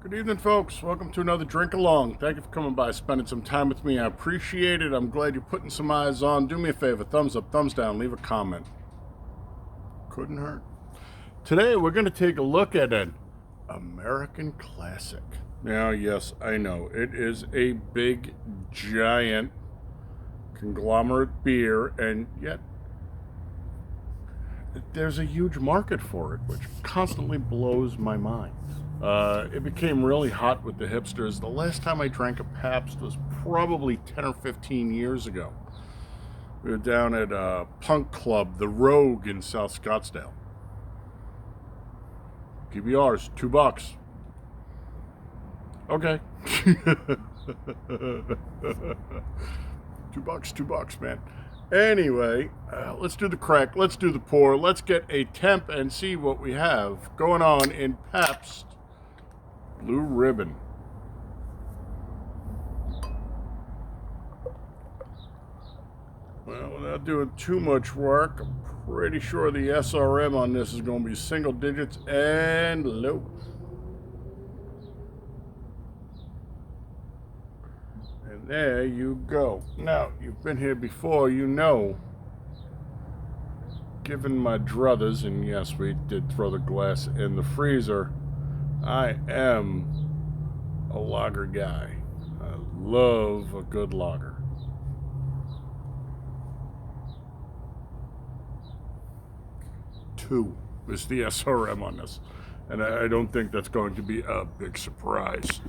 Good evening, folks. Welcome to another drink along. Thank you for coming by, spending some time with me. I appreciate it. I'm glad you're putting some eyes on. Do me a favor, thumbs up, thumbs down, leave a comment. Couldn't hurt. Today, we're going to take a look at an American classic. Now, yes, I know it is a big, giant, conglomerate beer, and yet there's a huge market for it, which constantly blows my mind. It became really hot with the hipsters. The last time I drank a Pabst was probably 10 or 15 years ago. We were down at a punk club, the Rogue in South Scottsdale. PBRs, $2. Okay. $2, man. Anyway, let's do the crack, let's do the pour, let's get a temp and see what we have going on in Pabst Blue Ribbon. Well, without doing too much work, I'm pretty sure the SRM on this is going to be single digits and low. And there you go. Now, you've been here before, you know, given my druthers, and yes, we did throw the glass in the freezer, I am a lager guy. I love a good lager. Two is the SRM on this, and I don't think that's going to be a big surprise.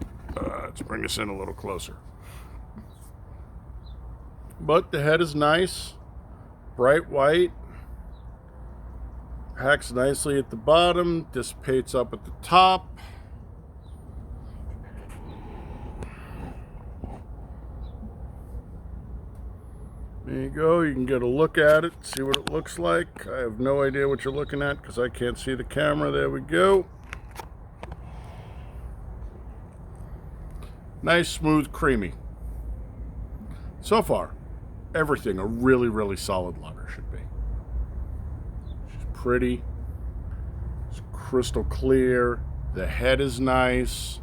Let's bring us in a little closer. But the head is nice, bright white, packs nicely at the bottom, dissipates up at the top. There you go, you can get a look at it, see what it looks like. I have no idea what you're looking at because I can't see the camera. There we go. Nice, smooth, creamy. So far, everything a really, really solid lager should be. She's pretty. It's crystal clear. The head is nice.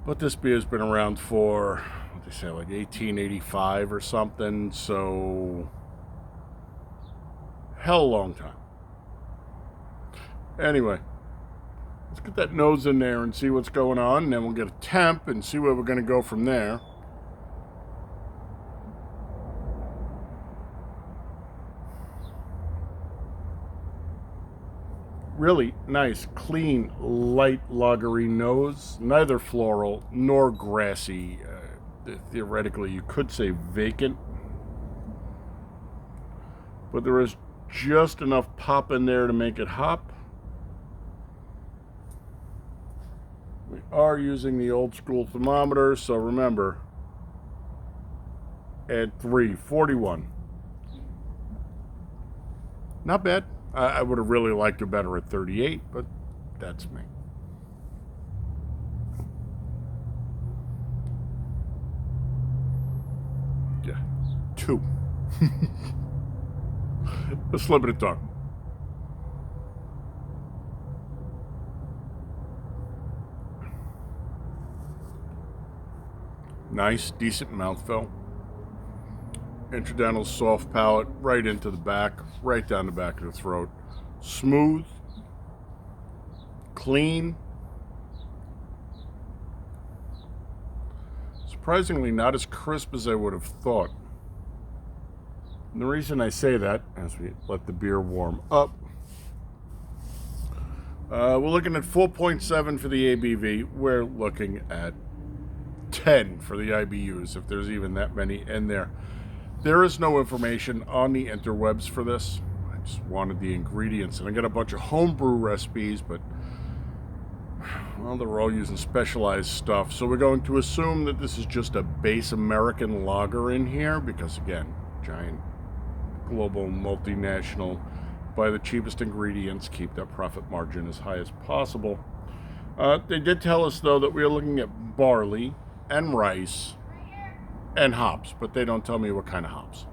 But this beer's been around for, what they say, like 1885 or something. So, hell long time. Anyway, let's get that nose in there and see what's going on. And then we'll get a temp and see where we're going to go from there. Really nice, clean, light lagery nose. Neither floral nor grassy. Theoretically, you could say vacant. But there is just enough pop in there to make it hop. We are using the old school thermometer, so remember, add 341. Not bad. I would have really liked it better at 38, but that's me. Yeah, 2. A slip of the tongue. Nice, decent mouthfeel. Intradental soft palate, right into the back, right down the back of the throat. Smooth, clean. Surprisingly, not as crisp as I would have thought. And the reason I say that, as we let the beer warm up, we're looking at 4.7 for the ABV. We're looking at 10 for the IBUs, if there's even that many in there. There is no information on the interwebs for this. I just wanted the ingredients, and I got a bunch of homebrew recipes, but well, they're all using specialized stuff. So we're going to assume that this is just a base American lager in here, because again, giant global multinational, buy the cheapest ingredients, keep that profit margin as high as possible. They did tell us though that we are looking at barley and rice and hops, but they don't tell me what kind of hops.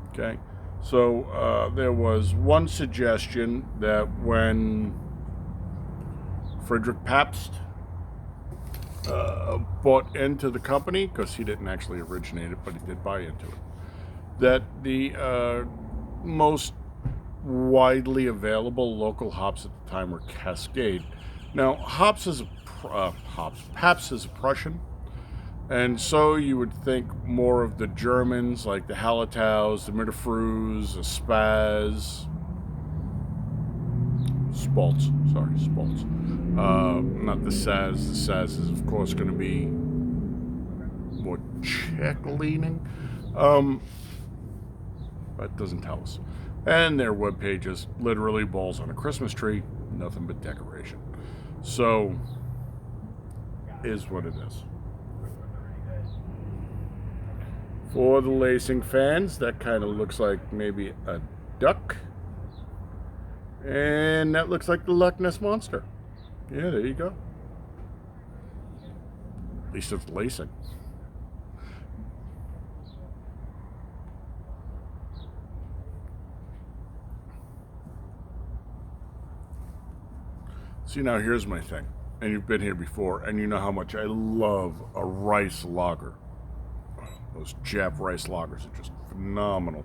Okay, so there was one suggestion that when Frederick Pabst bought into the company, because he didn't actually originate it, but he did buy into it, that the most widely available local hops at the time were Cascade. Now, Pabst is a Prussian, and so you would think more of the Germans, like the Hallertaus, the Mitterfrews, the Spaz, Spaltz. Not the Saz. The Saz is, of course, going to be more Czech-leaning. That doesn't tell us. And their webpage is literally balls on a Christmas tree, nothing but decoration. So, is what it is. For the lacing fans, that kind of looks like maybe a duck. And that looks like the Loch Ness Monster. Yeah, there you go. At least it's lacing. See, now here's my thing. And you've been here before, and you know how much I love a rice lager. Those Jap rice lagers are just phenomenal.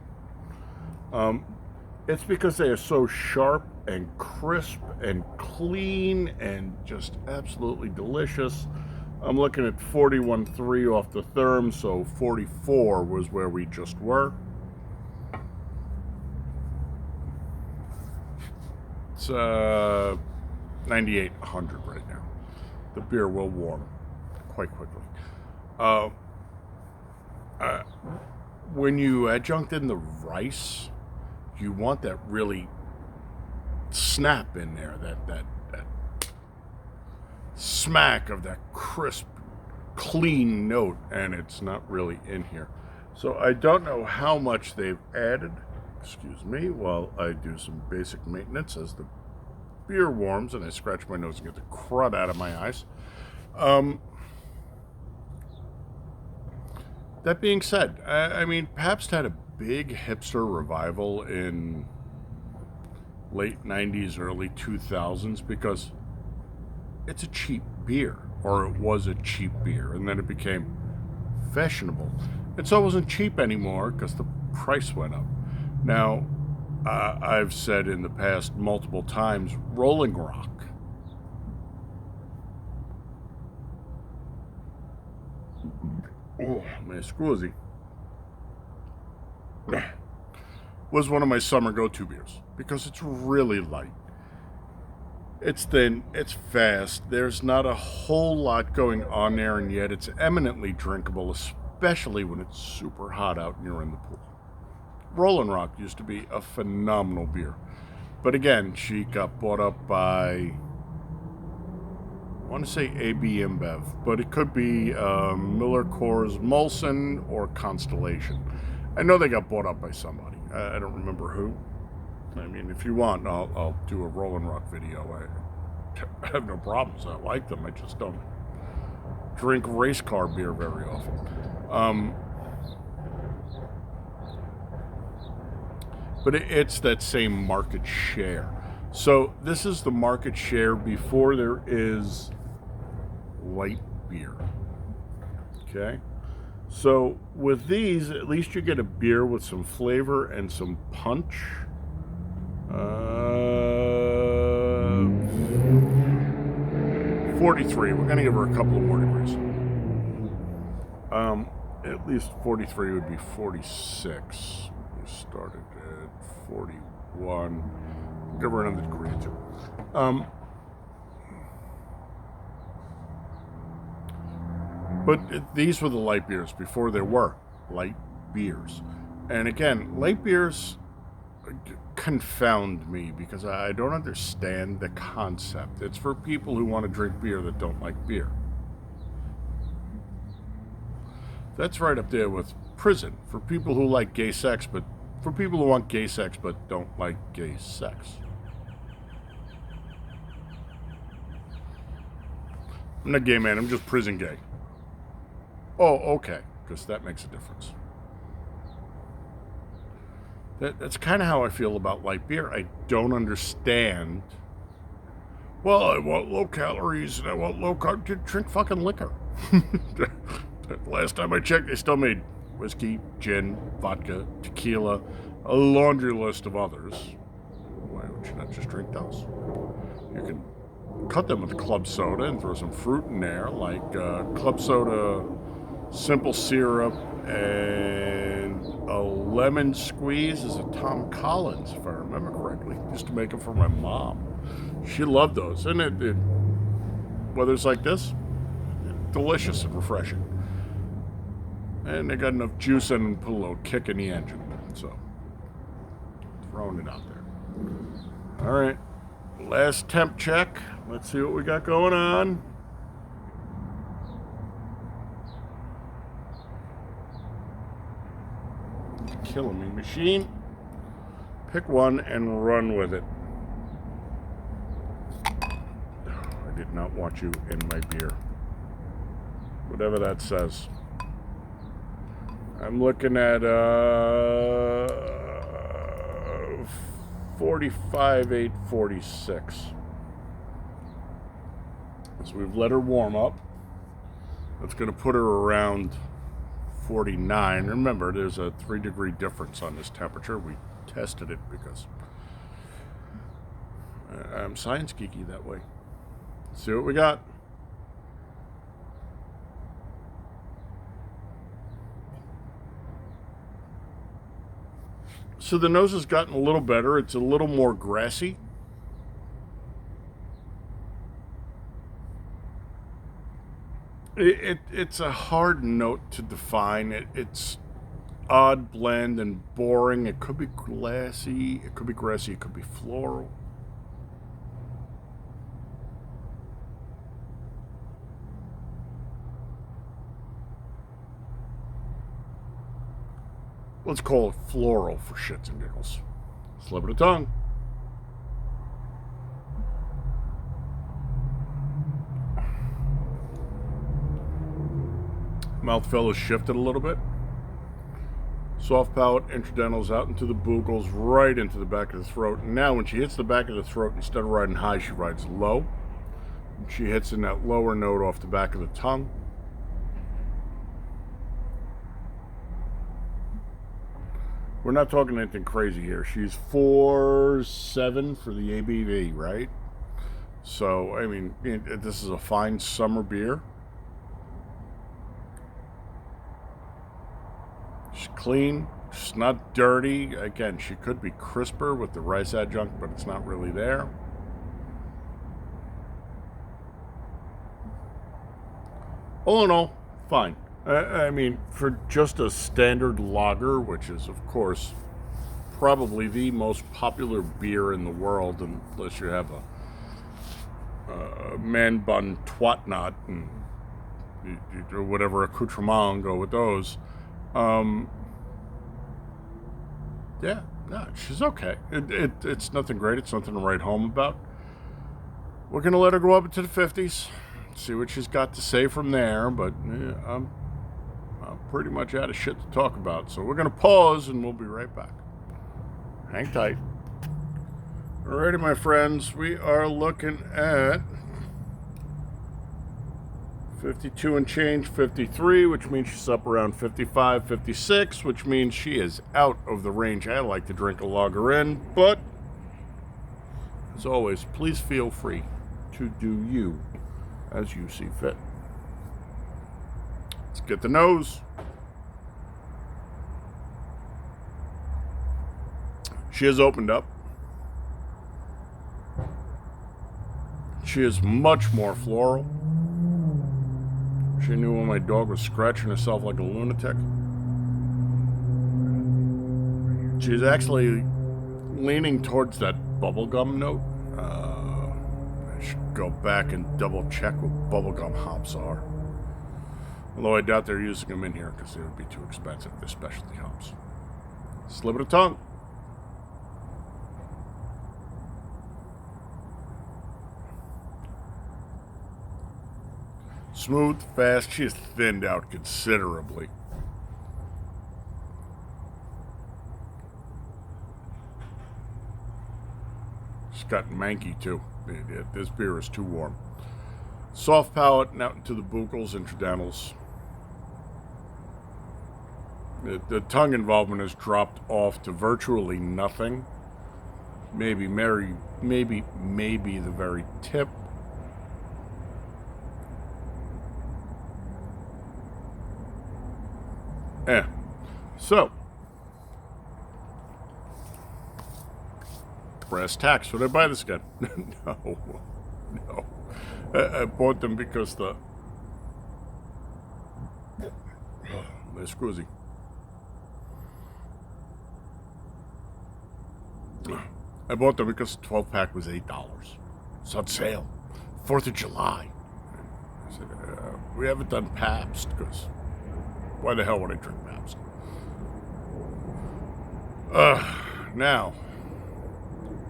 It's because they are so sharp and crisp and clean and just absolutely delicious. I'm looking at 41.3 off the therm, so 44 was where we just were. It's 98.100 right now. The beer will warm quite quickly. When you adjunct in the rice, you want that really snap in there, that smack of that crisp, clean note, and it's not really in here. So I don't know how much they've added. Excuse me while I do some basic maintenance as the beer warms and I scratch my nose and get the crud out of my eyes. That being said, I mean, Pabst had a big hipster revival in late 90s, early 2000s, because it's a cheap beer, or it was a cheap beer, and then it became fashionable. And so it wasn't cheap anymore because the price went up. Now, I've said in the past multiple times, Rolling Rock scusi, was one of my summer go-to beers because it's really light. It's thin, it's fast, there's not a whole lot going on there, and yet it's eminently drinkable, especially when it's super hot out and you're in the pool. Rolling Rock used to be a phenomenal beer. But again, she got bought up by, I want to say AB InBev, but it could be Miller Coors Molson or Constellation. I know they got bought up by somebody. I don't remember who. I mean, if you want, I'll do a Rolling Rock video. I have no problems. I like them. I just don't drink race car beer very often. But it's that same market share. So this is the market share before there is light beer. Okay? So with these, at least you get a beer with some flavor and some punch. 43. We're going to give her a couple of more degrees. At least 43 would be 46. We started at 41. Give her another degree or two. But these were the light beers before there were light beers. And again, light beers confound me because I don't understand the concept. It's for people who want to drink beer that don't like beer. That's right up there with prison for people who like gay sex, but for people who want gay sex but don't like gay sex. I'm not gay, man. I'm just prison gay. Oh, okay, because that makes a difference. That's kind of how I feel about light beer. I don't understand Well, I want low calories and I want low carb. Drink fucking liquor. Last time I checked, they still made whiskey, gin, vodka, tequila, a laundry list of others. Why would you not just drink those? You can cut them with club soda and throw some fruit in there, like club soda, simple syrup, and a lemon squeeze is a Tom Collins, if I remember correctly. Used to make them for my mom. She loved those, and whether it's like this, delicious and refreshing. And they got enough juice in and put a little kick in the engine. So, throwing it out there. All right, last temp check. Let's see what we got going on. Killing me, machine. Pick one and run with it. I did not want you in my beer. Whatever that says. I'm looking at 45,846. So we've let her warm up. That's going to put her around 49. Remember, there's a 3-degree difference on this temperature. We tested it because I'm science geeky that way. Let's see what we got. So the nose has gotten a little better. It's a little more grassy. It's a hard note to define. It's odd blend and boring. It could be glassy. It could be grassy. It could be floral. Let's call it floral for shits and giggles. Slip of the tongue. Mouthfeel has shifted a little bit. Soft palate, intradentals out into the bugles, right into the back of the throat. And now when she hits the back of the throat, instead of riding high, she rides low. And she hits in that lower note off the back of the tongue. We're not talking anything crazy here. She's 4.7 for the ABV, right? So, I mean, this is a fine summer beer. She's clean. She's not dirty. Again, she could be crisper with the rice adjunct, but it's not really there. All in all, fine. I mean, for just a standard lager, which is, of course, probably the most popular beer in the world, unless you have a man bun twat knot and or whatever accoutrement and go with those. Yeah, no, she's okay. It's nothing great. It's nothing to write home about. We're going to let her go up into the 50s. See what she's got to say from there, but I'm pretty much out of shit to talk about. So we're going to pause and we'll be right back. Hang tight. Alrighty, my friends, we are looking at 52 and change, 53, which means she's up around 55, 56, which means she is out of the range I like to drink a lager in. But, as always, please feel free to do you as you see fit. Let's get the nose. She has opened up. She is much more floral. She knew when my dog was scratching herself like a lunatic. She's actually leaning towards that bubblegum note. I should go back and double check what bubblegum hops are. Although I doubt they're using them in here because they would be too expensive. They're specialty hops. Slip of the tongue. Smooth, fast. She has thinned out considerably. She's got manky too. This beer is too warm. Soft palate and out into the buccals, intradenals. The tongue involvement has dropped off to virtually nothing. Maybe the very tip. So, brass tacks. Would I buy this again? No. I bought them because they're screwy. I bought them because the 12-pack was $8. It's on sale. 4th of July. I said, we haven't done Pabst, because why the hell would I drink Pabst? Now,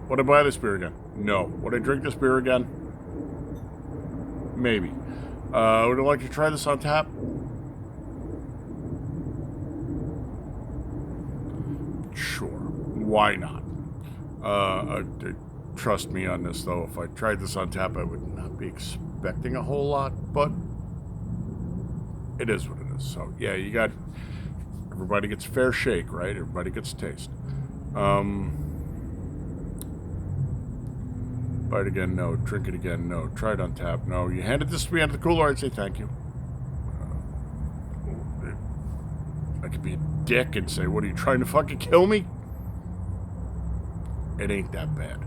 would I buy this beer again? No. Would I drink this beer again? Maybe. Would I like to try this on tap? Sure. Why not? Trust me on this, though. If I tried this on tap, I would not be expecting a whole lot, but it is what it is. So, yeah, you got... Everybody gets a fair shake, right? Everybody gets a taste. Buy it again, no. Drink it again, no. Try it on tap, no. You handed this to me out of the cooler, I'd say thank you. I could be a dick and say, what, are you trying to fucking kill me? It ain't that bad.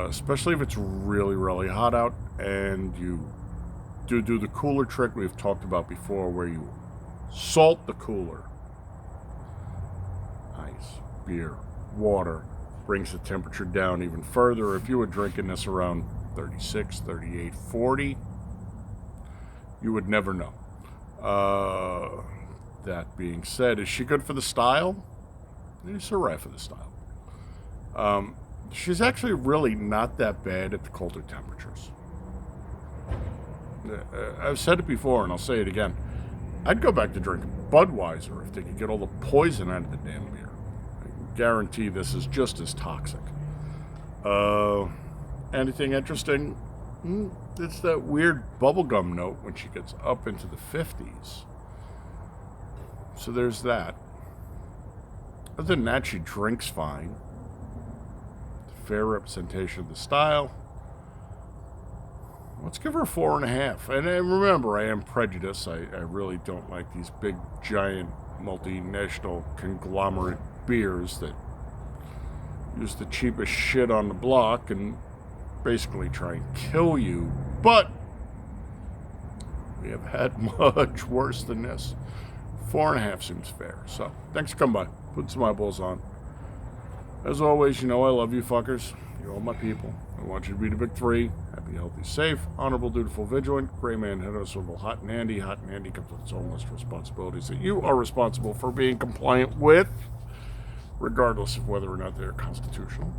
Especially if it's really, really hot out and you do the cooler trick we've talked about before, where you salt the cooler. Ice, beer, water, brings the temperature down even further. If you were drinking this around 36, 38, 40, you would never know. That being said, is she good for the style? She's alright for the style. She's actually really not that bad at the colder temperatures. I've said it before, and I'll say it again. I'd go back to drinking Budweiser if they could get all the poison out of the damn beer. I guarantee this is just as toxic. Anything interesting? It's that weird bubblegum note when she gets up into the 50s. So there's that. Other than that, she drinks fine. Fair representation of the style. Let's give her a 4.5. And remember, I am prejudiced. I really don't like these big, giant, multinational conglomerate beers that use the cheapest shit on the block and basically try and kill you. But we have had much worse than this. 4.5 seems fair. So, thanks for coming by. Put some eyeballs on. As always, you know I love you fuckers. You're all my people. I want you to be the big three. Happy, healthy, safe, honorable, dutiful, vigilant, gray man, heterosexual, hot and handy. Hot and handy comes with its own list of responsibilities that you are responsible for being compliant with, regardless of whether or not they're constitutional.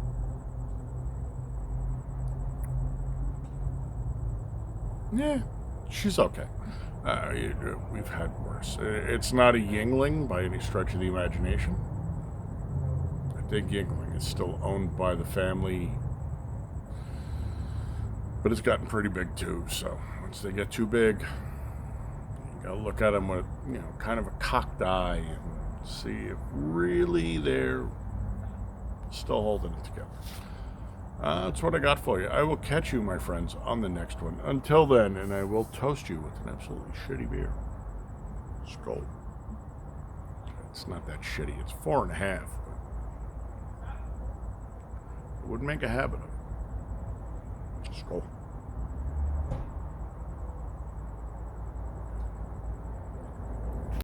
Yeah, she's okay. We've had worse. It's not a Yingling by any stretch of the imagination. I think Yingling is still owned by the family, but it's gotten pretty big too. So once they get too big, you gotta look at them with, kind of a cocked eye and see if really they're still holding it together. That's what I got for you. I will catch you, my friends, on the next one. Until then, and I will toast you with an absolutely shitty beer. Skal. It's not that shitty. It's 4.5. But I wouldn't make a habit of it. Skal.